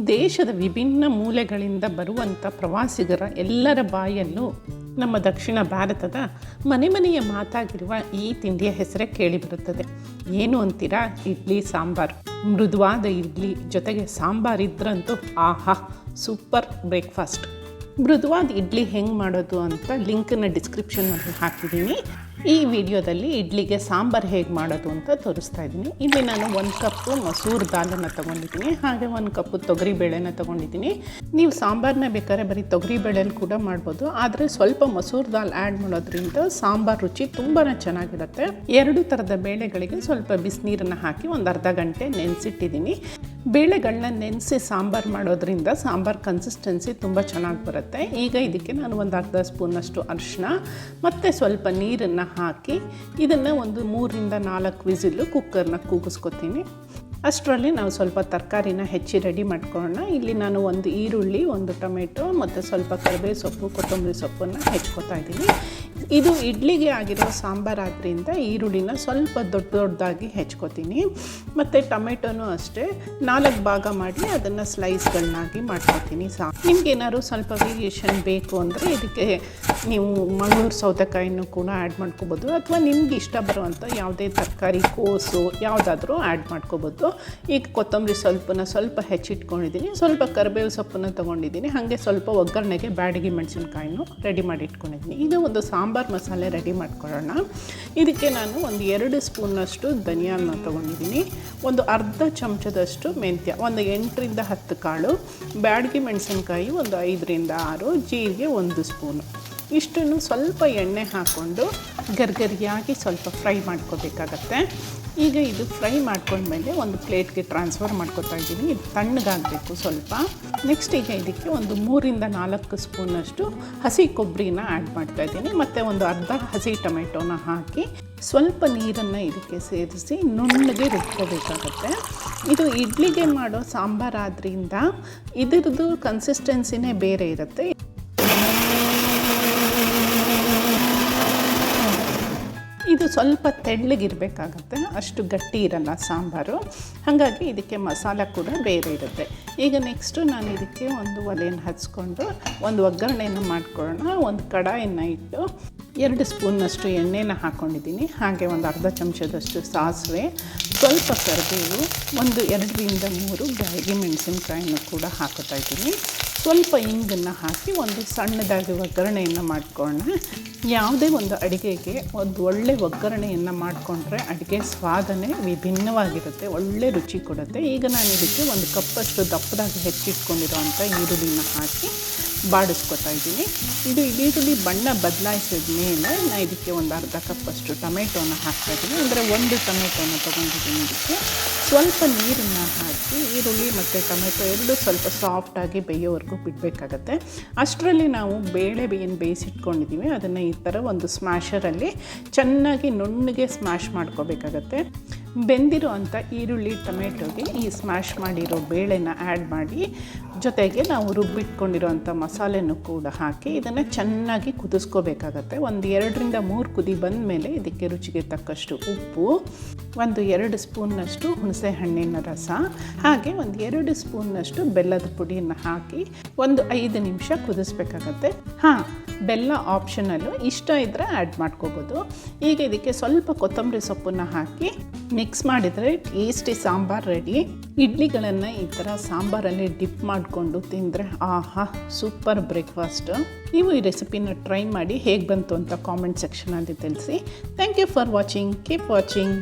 ದೇಶದ ವಿಭಿನ್ನ ಮೂಲೆಗಳಿಂದ ಬರುವಂಥ ಪ್ರವಾಸಿಗರ ಎಲ್ಲರ ಬಾಯಲ್ಲೂ ನಮ್ಮ ದಕ್ಷಿಣ ಭಾರತದ ಮನೆ ಮನೆಯ ಮಾತಾಗಿರುವ ಈ ತಿಂಡಿಯ ಹೆಸರೇ ಕೇಳಿಬರುತ್ತದೆ. ಏನು ಅಂತೀರಾ? ಇಡ್ಲಿ ಸಾಂಬಾರು. ಮೃದುವಾದ ಇಡ್ಲಿ ಜೊತೆಗೆ ಸಾಂಬಾರು ಇದ್ರಂತೂ ಆಹಾ, ಸೂಪರ್ ಬ್ರೇಕ್ಫಾಸ್ಟ್. ಮೃದುವಾದ ಇಡ್ಲಿ ಹೆಂಗೆ ಮಾಡೋದು ಅಂತ ಲಿಂಕನ್ನು ಡಿಸ್ಕ್ರಿಪ್ಷನ್ನಲ್ಲಿ ಹಾಕಿದ್ದೀನಿ. ಈ ವಿಡಿಯೋದಲ್ಲಿ ಇಡ್ಲಿಗೆ ಸಾಂಬಾರು ಹೇಗೆ ಮಾಡೋದು ಅಂತ ತೋರಿಸ್ತಾ ಇದ್ದೀನಿ. ಇಲ್ಲಿ ನಾನು 1 ಕಪ್ಪು ಮಸೂರ್ ದಾಲನ್ನು ತೊಗೊಂಡಿದ್ದೀನಿ, ಹಾಗೆ 1 ಕಪ್ಪು ತೊಗರಿಬೇಳೆನ ತೊಗೊಂಡಿದ್ದೀನಿ. ನೀವು ಸಾಂಬಾರನ್ನ ಬೇಕಾದ್ರೆ ಬರೀ ತೊಗರಿಬೇಳೆಯಲ್ಲಿ ಕೂಡ ಮಾಡ್ಬೋದು, ಆದರೆ ಸ್ವಲ್ಪ ಮಸೂರ್ ದಾಲ್ ಆ್ಯಡ್ ಮಾಡೋದ್ರಿಂದ ಸಾಂಬಾರು ರುಚಿ ತುಂಬಾ ಚೆನ್ನಾಗಿರುತ್ತೆ. 2 ಥರದ ಬೇಳೆಗಳಿಗೆ ಸ್ವಲ್ಪ ಬಿಸಿನೀರನ್ನು ಹಾಕಿ ಒಂದು ಅರ್ಧ ಗಂಟೆ ನೆನೆಸಿಟ್ಟಿದ್ದೀನಿ. ಬೇಳೆಗಳನ್ನ ನೆನೆಸಿ ಸಾಂಬಾರು ಮಾಡೋದ್ರಿಂದ ಸಾಂಬಾರು ಕನ್ಸಿಸ್ಟೆನ್ಸಿ ತುಂಬ ಚೆನ್ನಾಗಿ ಬರುತ್ತೆ. ಈಗ ಇದಕ್ಕೆ ನಾನು ಒಂದು ಅರ್ಧ ಸ್ಪೂನಷ್ಟು ಅರಿಶಿನ ಮತ್ತು ಸ್ವಲ್ಪ ನೀರನ್ನು ಹಾಕಿ ಇದನ್ನು ಒಂದು 3 ರಿಂದ 4 ವಿಸಿಲು ಕುಕ್ಕರ್ನ ಕೂಗಿಸ್ಕೊತೀನಿ. ಅಷ್ಟರಲ್ಲಿ ನಾವು ಸ್ವಲ್ಪ ತರಕಾರಿನ ಹೆಚ್ಚಿ ರೆಡಿ ಮಾಡ್ಕೊಳ್ಳೋಣ. ಇಲ್ಲಿ ನಾನು ಒಂದು ಈರುಳ್ಳಿ, 1 ಟೊಮೆಟೊ ಮತ್ತು ಸ್ವಲ್ಪ ಕರಿಬೇವು ಸೊಪ್ಪು, ಕೊತ್ತಂಬರಿ ಸೊಪ್ಪನ್ನು ಹೆಚ್ಕೊತಾ ಇದ್ದೀನಿ. ಇದು ಇಡ್ಲಿಗೆ ಆಗಿರೋ ಸಾಂಬಾರು ಆದ್ದರಿಂದ ಈರುಳ್ಳಿನ ಸ್ವಲ್ಪ ದೊಡ್ಡದಾಗಿ ಹೆಚ್ಕೊತೀನಿ. ಮತ್ತು ಟೊಮೆಟೊನೂ ಅಷ್ಟೇ 4 ಭಾಗ ಮಾಡಿ ಅದನ್ನು ಸ್ಲೈಸ್ಗಳನ್ನಾಗಿ ಮಾಡ್ಕೊತೀನಿ. ನಿಮ್ಗೇನಾದ್ರು ಸ್ವಲ್ಪ ವೇರಿಯೇಷನ್ ಬೇಕು ಅಂದರೆ ಇದಕ್ಕೆ ನೀವು ಮಂಗಳೂರು ಸೌತೆಕಾಯಿನೂ ಕೂಡ ಆ್ಯಡ್ ಮಾಡ್ಕೋಬೋದು, ಅಥವಾ ನಿಮ್ಗೆ ಇಷ್ಟ ಬರುವಂಥ ಯಾವುದೇ ತರಕಾರಿ, ಕೋಸು ಯಾವುದಾದ್ರೂ ಆ್ಯಡ್ ಮಾಡ್ಕೋಬೋದು. ಈಗ ಕೊತ್ತಂಬರಿ ಸ್ವಲ್ಪ ಹೆಚ್ಚಿಟ್ಕೊಂಡಿದ್ದೀನಿ, ಸ್ವಲ್ಪ ಕರಿಬೇವು ಸೊಪ್ಪನ್ನು ತೊಗೊಂಡಿದ್ದೀನಿ, ಹಾಗೆ ಸ್ವಲ್ಪ ಒಗ್ಗರಣೆಗೆ ಬ್ಯಾಡಗಿ ಮೆಣಸಿನ್ಕಾಯಿನೂ ರೆಡಿ ಮಾಡಿ ಇಟ್ಕೊಂಡಿದ್ದೀನಿ. ಈಗ ಒಂದು ಸಾಂಬಾರು ಮಸಾಲೆ ರೆಡಿ ಮಾಡ್ಕೊಳ್ಳೋಣ. ಇದಕ್ಕೆ ನಾನು ಒಂದು 2 ಸ್ಪೂನಷ್ಟು ಧನಿಯಾನ ತೊಗೊಂಡಿದ್ದೀನಿ, ಒಂದು ಅರ್ಧ ಚಮಚದಷ್ಟು ಮೆಂತ್ಯ, ಒಂದು 8 ರಿಂದ 10 ಕಾಳು, ಬ್ಯಾಡಗಿ ಮೆಣಸಿನ್ಕಾಯಿ ಒಂದು 5 ರಿಂದ 6, ಜೀರಿಗೆ 1 ಸ್ಪೂನು. ಇಷ್ಟನ್ನು ಸ್ವಲ್ಪ ಎಣ್ಣೆ ಹಾಕ್ಕೊಂಡು ಗರ್ಗರಿಯಾಗಿ ಸ್ವಲ್ಪ ಫ್ರೈ ಮಾಡ್ಕೋಬೇಕಾಗತ್ತೆ. ಈಗ ಇದು ಫ್ರೈ ಮಾಡ್ಕೊಂಡ್ಮೇಲೆ ಒಂದು ಪ್ಲೇಟ್ಗೆ ಟ್ರಾನ್ಸ್ಫರ್ ಮಾಡ್ಕೊತಾ ಇದ್ದೀನಿ. ಇದು ತಣ್ಣಗಾಗಬೇಕು ಸ್ವಲ್ಪ. ನೆಕ್ಸ್ಟ್ ಈಗ ಇದಕ್ಕೆ ಒಂದು 3 ರಿಂದ 4 ಸ್ಪೂನಷ್ಟು ಹಸಿ ಕೊಬ್ಬರಿನ ಆ್ಯಡ್ ಮಾಡ್ತಾ ಇದ್ದೀನಿ, ಮತ್ತು ಒಂದು ಅರ್ಧ ಹಸಿ ಟೊಮೆಟೊನ ಹಾಕಿ ಸ್ವಲ್ಪ ನೀರನ್ನು ಇದಕ್ಕೆ ಸೇರಿಸಿ ನುಣ್ಣಗೆ ರುಬ್ಕೋಬೇಕಾಗತ್ತೆ. ಇದು ಇಡ್ಲಿಗೆ ಮಾಡೋ ಸಾಂಬಾರಾದ್ರಿಂದ ಇದರದ್ದು ಕನ್ಸಿಸ್ಟೆನ್ಸಿನೇ ಬೇರೆ ಇರುತ್ತೆ. ಇದು ಸ್ವಲ್ಪ ತೆಳ್ಳಗಿರಬೇಕಾಗತ್ತೆ, ಅಷ್ಟು ಗಟ್ಟಿ ಇರಲ್ಲ ಸಾಂಬಾರು, ಹಾಗಾಗಿ ಇದಕ್ಕೆ ಮಸಾಲ ಕೂಡ ಬೇರೆ ಇರುತ್ತೆ. ಈಗ ನೆಕ್ಸ್ಟು ನಾನು ಇದಕ್ಕೆ ಒಂದು ಒಲೆಯನ್ನು ಹಚ್ಕೊಂಡು ಒಂದು ಒಗ್ಗರಣೆಯನ್ನು ಮಾಡ್ಕೊಳ್ಳೋಣ. ಒಂದು ಕಡಾಯನ್ನು ಇಟ್ಟು 2 ಸ್ಪೂನ್ನಷ್ಟು ಎಣ್ಣೆನ ಹಾಕ್ಕೊಂಡಿದ್ದೀನಿ, ಹಾಗೆ ಒಂದು ಅರ್ಧ ಚಮಚದಷ್ಟು ಸಾಸಿವೆ, ಸ್ವಲ್ಪ ಕರಿಬೇವು, ಒಂದು 2 ರಿಂದ 3 ಬ್ಯಾಡಗಿ ಮೆಣಸಿನ್ಕಾಯಿನೂ ಕೂಡ ಹಾಕೋತಾ ಇದ್ದೀನಿ. ಸ್ವಲ್ಪ ಇಂಗನ್ನು ಹಾಕಿ ಒಂದು ಸಣ್ಣದಾಗಿ ಒಗ್ಗರಣೆಯನ್ನು ಮಾಡ್ಕೊಳ್ಳೋಣ. ಯಾವುದೇ ಒಂದು ಅಡುಗೆಗೆ ಒಂದು ಒಳ್ಳೆ ಒಗ್ಗರಣೆಯನ್ನು ಮಾಡಿಕೊಂಡ್ರೆ ಅಡುಗೆ ಸ್ವಾದನೇ ವಿಭಿನ್ನವಾಗಿರುತ್ತೆ, ಒಳ್ಳೆ ರುಚಿ ಕೊಡುತ್ತೆ. ಈಗ ನಾನು ಇದಕ್ಕೆ 1 ಕಪ್ಪಷ್ಟು ದಪ್ಪದಾಗಿ ಹೆಚ್ಚಿಟ್ಕೊಂಡಿರೋವಂಥ ಈರುಳ್ಳಿನ ಹಾಕಿ ಬಾಡಿಸ್ಕೊತಾ ಇದ್ದೀನಿ. ಇದು ಈರುಳ್ಳಿ ಬಣ್ಣ ಬದಲಾಯಿಸಿದ ಮೇಲೆ ನಾನು ಇದಕ್ಕೆ ಒಂದು ಅರ್ಧ ಕಪ್ಪಷ್ಟು ಟೊಮೆಟೊನ ಹಾಕ್ತಾಯಿದ್ದೀನಿ, ಅಂದರೆ 1 ಟೊಮೆಟೊನ ತೊಗೊಂಡಿದ್ದೀನಿ. ಇದಕ್ಕೆ ಸ್ವಲ್ಪ ನೀರನ್ನು ಹಾಕಿ ಈರುಳ್ಳಿ ಮತ್ತು ಟೊಮೆಟೊ 2 ಸ್ವಲ್ಪ ಸಾಫ್ಟಾಗಿ ಬೇಯೋವರೆಗೂ ಬಿಡಬೇಕಾಗತ್ತೆ. ಅಷ್ಟರಲ್ಲಿ ನಾವು ಬೇಳೆ ಏನು ಬೇಯಿಸಿಟ್ಕೊಂಡಿದ್ದೀವಿ ಅದನ್ನು ಈ ಥರ ಒಂದು ಸ್ಮ್ಯಾಶರಲ್ಲಿ ಚೆನ್ನಾಗಿ ನುಣ್ಣಗೆ ಸ್ಮ್ಯಾಶ್ ಮಾಡ್ಕೋಬೇಕಾಗತ್ತೆ. ಬೆಂದಿರೋ ಅಂಥ ಈರುಳ್ಳಿ ಟೊಮೆಟೊಗೆ ಈ ಸ್ಮ್ಯಾಶ್ ಮಾಡಿರೋ ಬೇಳೆನ ಆ್ಯಡ್ ಮಾಡಿ, ಜೊತೆಗೆ ನಾವು ರುಬ್ಬಿಟ್ಕೊಂಡಿರೋಂಥ ಮಸಾಲೆನೂ ಕೂಡ ಹಾಕಿ ಇದನ್ನು ಚೆನ್ನಾಗಿ ಕುದಿಸ್ಕೋಬೇಕಾಗತ್ತೆ. ಒಂದು 2 ರಿಂದ 3 ಕುದಿ ಬಂದ ಮೇಲೆ ಇದಕ್ಕೆ ರುಚಿಗೆ ತಕ್ಕಷ್ಟು ಉಪ್ಪು, ಒಂದು 2 ಸ್ಪೂನ್ನಷ್ಟು ಹುಣಸೆ ಹಣ್ಣಿನ ರಸ, ಹಾಗೆ ಒಂದು 2 ಸ್ಪೂನ್ನಷ್ಟು ಬೆಲ್ಲದ ಪುಡಿಯನ್ನು ಹಾಕಿ ಒಂದು 5 ನಿಮಿಷ ಕುದಿಸ್ಬೇಕಾಗತ್ತೆ. ಬೆಲ್ಲ ಆಪ್ಷನಲ್ಲು, ಇಷ್ಟ ಇದ್ದರೆ ಆ್ಯಡ್ ಮಾಡ್ಕೋಬೋದು. ಈಗ ಇದಕ್ಕೆ ಸ್ವಲ್ಪ ಕೊತ್ತಂಬರಿ ಸೊಪ್ಪನ್ನು ಹಾಕಿ ಮಿಕ್ಸ್ ಮಾಡಿದರೆ ಟೇಸ್ಟಿ ಸಾಂಬಾರು ರೆಡಿ. ಇಡ್ಲಿಗಳನ್ನು ಈ ಥರ ಸಾಂಬಾರಲ್ಲಿ ಡಿಪ್ ಮಾಡಿಕೊಂಡು ತಿಂದರೆ ಆಹಾ, ಸೂಪರ್ ಬ್ರೇಕ್ಫಾಸ್ಟ್. ನೀವು ಈ ರೆಸಿಪಿನ ಟ್ರೈ ಮಾಡಿ ಹೇಗೆ ಬಂತು ಅಂತ ಕಾಮೆಂಟ್ ಸೆಕ್ಷನಲ್ಲಿ ತಿಳಿಸಿ. Thank you for watching. Keep watching.